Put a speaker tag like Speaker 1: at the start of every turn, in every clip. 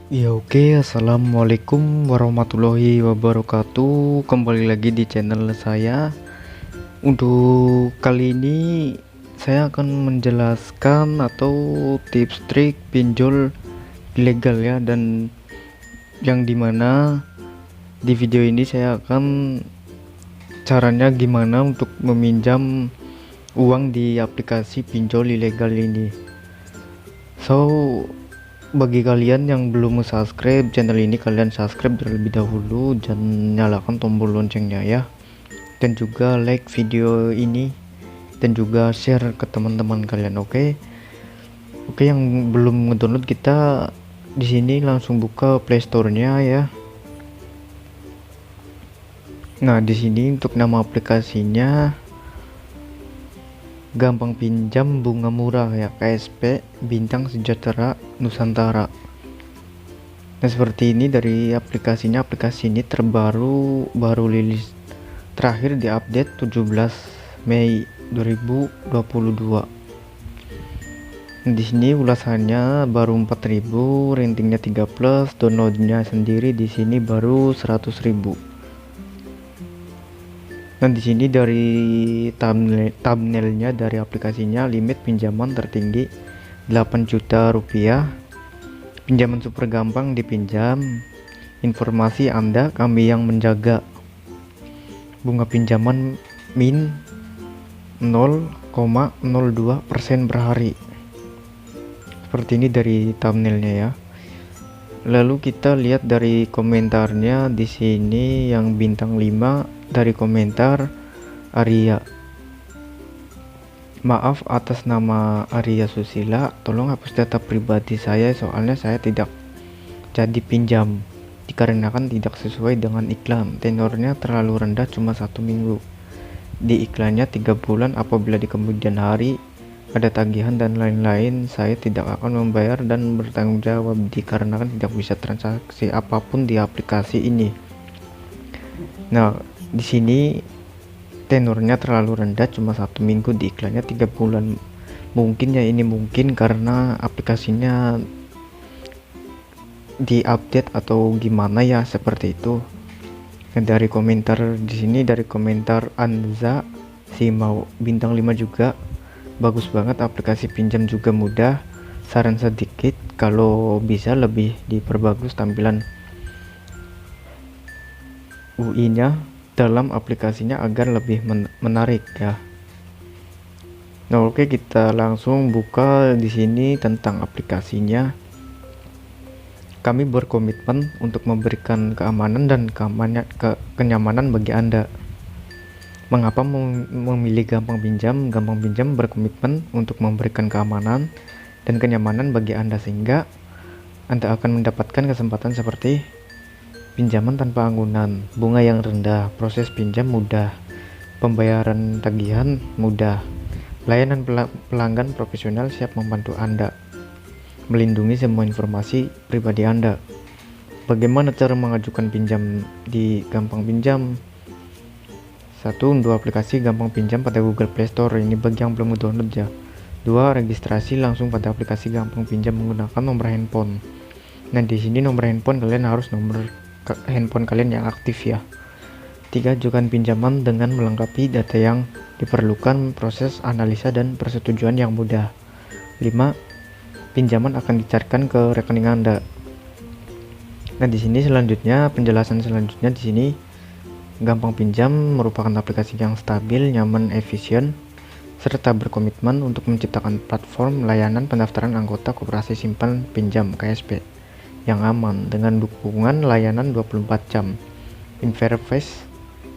Speaker 1: Ya oke, Assalamualaikum warahmatullahi wabarakatuh. Kembali lagi di channel saya. Untuk kali ini saya akan menjelaskan atau tips trik pinjol ilegal ya, dan yang dimana di video ini saya akan caranya gimana untuk meminjam uang di aplikasi pinjol ilegal ini. Bagi kalian yang belum subscribe channel ini, kalian subscribe terlebih dahulu dan nyalakan tombol loncengnya ya, dan juga like video ini dan juga share ke teman-teman kalian. Oke, yang belum ngedownload, kita di sini langsung buka playstore-nya ya. Nah, di sini untuk nama aplikasinya Gampang Pinjam Bunga Murah ya, KSP Bintang Sejahtera Nusantara. Nah, seperti ini dari aplikasinya. Aplikasi ini baru rilis, terakhir di update 17 Mei 2022. Di sini ulasannya baru 4000, ratingnya 3+, downloadnya sendiri di sini baru 100.000. Nah, di sini dari thumbnailnya dari aplikasinya, limit pinjaman tertinggi 8 juta rupiah, pinjaman super gampang dipinjam, informasi Anda kami yang menjaga, bunga pinjaman min 0,02% per hari. Seperti ini dari thumbnailnya ya. Lalu kita lihat dari komentarnya. Di sini yang bintang 5 dari komentar Arya. Maaf atas nama Arya Susila, tolong hapus data pribadi saya, soalnya saya tidak jadi pinjam dikarenakan tidak sesuai dengan iklan. Tenornya terlalu rendah, cuma 1 minggu. Di iklannya 3 bulan. Apabila di kemudian hari ada tagihan dan lain-lain, saya tidak akan membayar dan bertanggung jawab dikarenakan tidak bisa transaksi apapun di aplikasi ini. Nah, di sini tenornya terlalu rendah, cuma 1 minggu, di iklannya 3 bulan. Mungkin ya, ini mungkin karena aplikasinya diupdate atau gimana ya, seperti itu. Dan dari komentar di sini, dari komentar Anza si mau bintang 5 juga, bagus banget, aplikasi pinjam juga mudah. Saran sedikit, kalau bisa lebih diperbagus tampilan UI-nya dalam aplikasinya agar lebih menarik ya. Nah, oke, kita langsung buka di sini tentang aplikasinya. Kami berkomitmen untuk memberikan keamanan dan kenyamanan bagi Anda. Mengapa memilih Gampang Pinjam? Gampang Pinjam berkomitmen untuk memberikan keamanan dan kenyamanan bagi Anda, sehingga Anda akan mendapatkan kesempatan seperti pinjaman tanpa anggunan, bunga yang rendah, proses pinjam mudah, pembayaran tagihan mudah, pelayanan pelanggan profesional siap membantu Anda, melindungi semua informasi pribadi Anda. Bagaimana cara mengajukan pinjam di Gampang Pinjam? 1. Unduh aplikasi Gampang Pinjam pada Google Play Store. Ini bagi yang belum download ya. 2. Registrasi langsung pada aplikasi Gampang Pinjam menggunakan nomor handphone. Nah, di sini nomor handphone kalian harus nomor handphone kalian yang aktif ya. 3. Ajukan pinjaman dengan melengkapi data yang diperlukan, proses analisa dan persetujuan yang mudah. 5. Pinjaman akan dicairkan ke rekening Anda. Nah, di sini selanjutnya, penjelasan selanjutnya di sini, Gampang Pinjam merupakan aplikasi yang stabil, nyaman, efisien, serta berkomitmen untuk menciptakan platform layanan pendaftaran anggota koperasi simpan pinjam KSP yang aman dengan dukungan layanan 24 jam, interface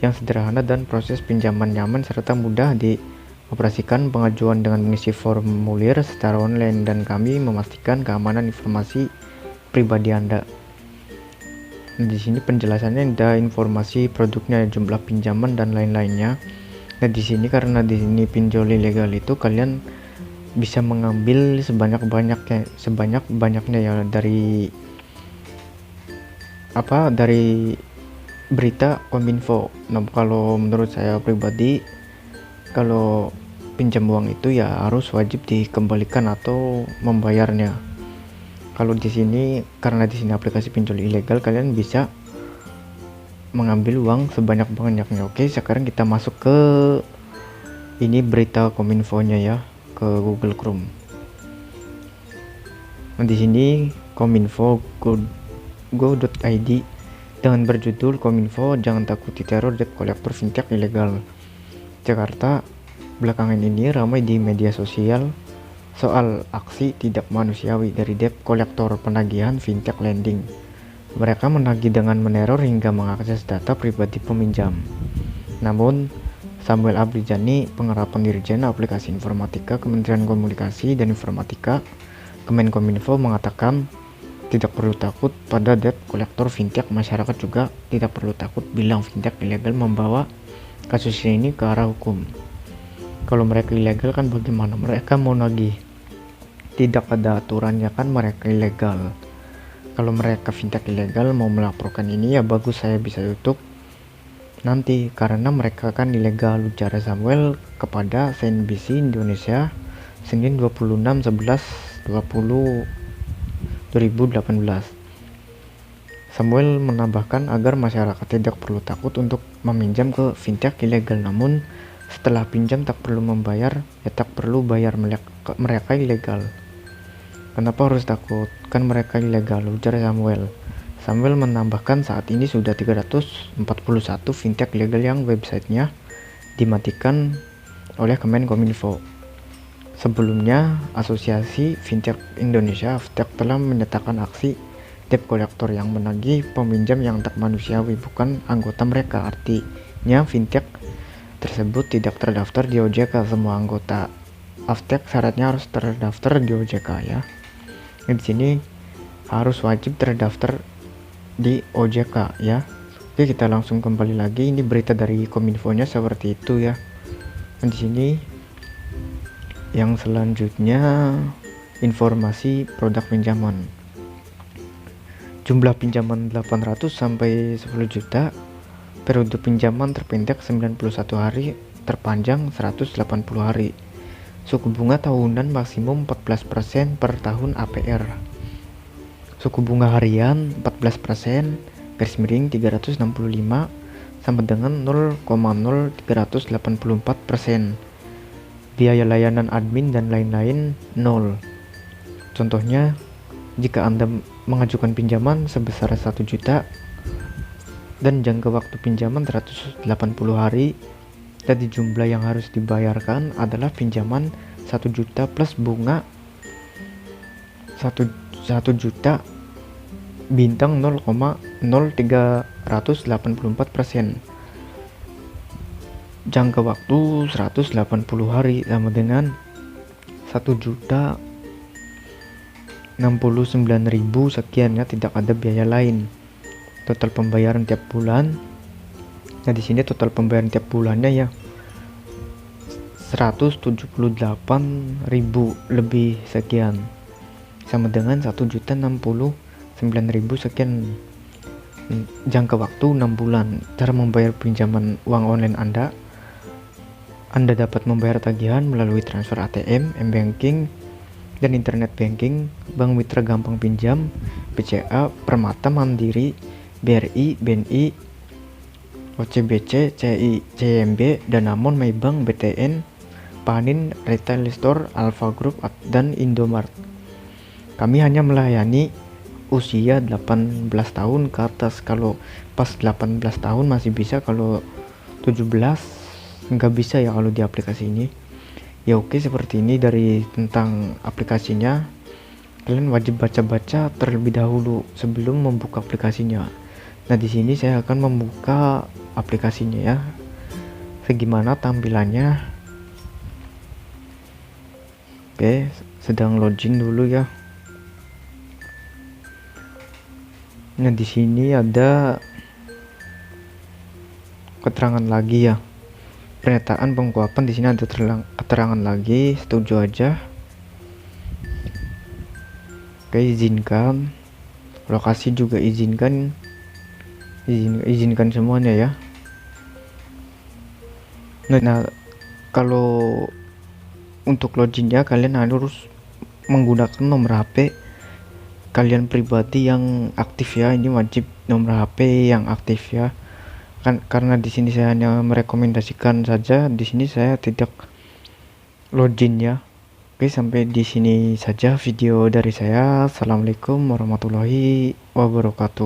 Speaker 1: yang sederhana dan proses pinjaman nyaman serta mudah dioperasikan. Pengajuan dengan mengisi formulir secara online, dan kami memastikan keamanan informasi pribadi Anda. Di sini penjelasannya ada informasi produknya, jumlah pinjaman dan lain-lainnya. Nah, di sini karena di sini pinjol ilegal itu kalian bisa mengambil sebanyak-banyaknya ya dari berita Kominfo. Nah, kalau menurut saya pribadi, kalau pinjam uang itu ya harus wajib dikembalikan atau membayarnya. Kalau di sini, karena di sini aplikasi pinjol ilegal, kalian bisa mengambil uang sebanyak-banyaknya. Oke, sekarang kita masuk ke ini berita Kominfo-nya ya, ke Google Chrome. Nah, di sini Kominfo go.id dengan berjudul Kominfo jangan takuti teror debt collector fintech ilegal. Jakarta belakangan ini ramai di media sosial soal aksi tidak manusiawi dari debt collector penagih fintech lending. Mereka menagih dengan meneror hingga mengakses data pribadi peminjam. Namun, Samuel Abrijani, penerapan Dirjen Aplikasi Informatika Kementerian Komunikasi dan Informatika Kemenkominfo mengatakan tidak perlu takut pada debt collector fintech. Masyarakat juga tidak perlu takut bilang fintech ilegal membawa kasus ini ke arah hukum. Kalau mereka ilegal kan bagaimana mereka mau nagih? Tidak ada aturannya kan mereka ilegal. Kalau mereka fintech ilegal mau melaporkan ini ya bagus, saya bisa tutup nanti karena mereka kan ilegal, ujar Samuel kepada CNBC Indonesia Senin 26/11/2018. Samuel menambahkan agar masyarakat tidak perlu takut untuk meminjam ke fintech ilegal, namun setelah pinjam tak perlu membayar, ya tak perlu bayar, mereka ilegal. Kenapa harus takut? Kan mereka ilegal, ujar Samuel. Samuel menambahkan saat ini sudah 341 fintech ilegal yang websitenya dimatikan oleh Kemenkominfo. Sebelumnya, Asosiasi Fintech Indonesia (AFTEK) telah menyatakan aksi debt collector yang menagih peminjam yang tak manusiawi bukan anggota mereka. Artinya fintech tersebut tidak terdaftar di OJK. Semua anggota AFTEK syaratnya harus terdaftar di OJK ya. Di sini harus wajib terdaftar di OJK ya. Oke, kita langsung kembali lagi. Ini berita dari Kominfo-nya seperti itu ya. Di sini yang selanjutnya informasi produk pinjaman. Jumlah pinjaman 800 sampai 10 juta. Periode pinjaman terpendek 91 hari, terpanjang 180 hari. Suku bunga tahunan maksimum 14% per tahun APR. Suku bunga harian 14%, garis miring 365 sama dengan 0,0384%. Biaya layanan admin dan lain-lain 0. Contohnya, jika Anda mengajukan pinjaman sebesar 1 juta dan jangka waktu pinjaman 180 hari, jadi jumlah yang harus dibayarkan adalah pinjaman 1 juta plus bunga 1 juta bintang 0,0384%. Jangka waktu 180 hari sama dengan 1.069.000 sekian ya, tidak ada biaya lain. Total pembayaran tiap bulan. Nah, di sini total pembayaran tiap bulannya ya 178.000 lebih sekian, sama dengan 1.069.000 sekian. Jangka waktu 6 bulan. Cara membayar pinjaman uang online Anda dapat membayar tagihan melalui transfer ATM, M-Banking, dan internet banking, Bank Mitra Gampang Pinjam, BCA, Permata, Mandiri, BRI, BNI, OCBC, CIMB, Danamon, Maybank, BTN, Panin, Retail Store, Alpha Group, dan Indomart. Kami hanya melayani usia 18 tahun ke atas. Kalau pas 18 tahun masih bisa, kalau 17 nggak bisa ya kalau di aplikasi ini. Ya oke, seperti ini dari tentang aplikasinya. Kalian wajib baca-baca terlebih dahulu sebelum membuka aplikasinya. Nah, di sini saya akan membuka aplikasinya ya. Segimana tampilannya? Oke, sedang loading dulu ya. Nah, di sini ada keterangan lagi ya. Pernyataan pengungkapan, di sini ada keterangan lagi, setuju aja. Oke, izinkan. Lokasi juga izinkan. Izinkan semuanya ya. Nah, kalau untuk loginnya kalian harus menggunakan nomor HP kalian pribadi yang aktif ya, ini wajib nomor HP yang aktif ya. Kan karena di sini saya hanya merekomendasikan saja, di sini saya tidak login ya. Oke, sampai di sini saja video dari saya. Assalamualaikum warahmatullahi wabarakatuh.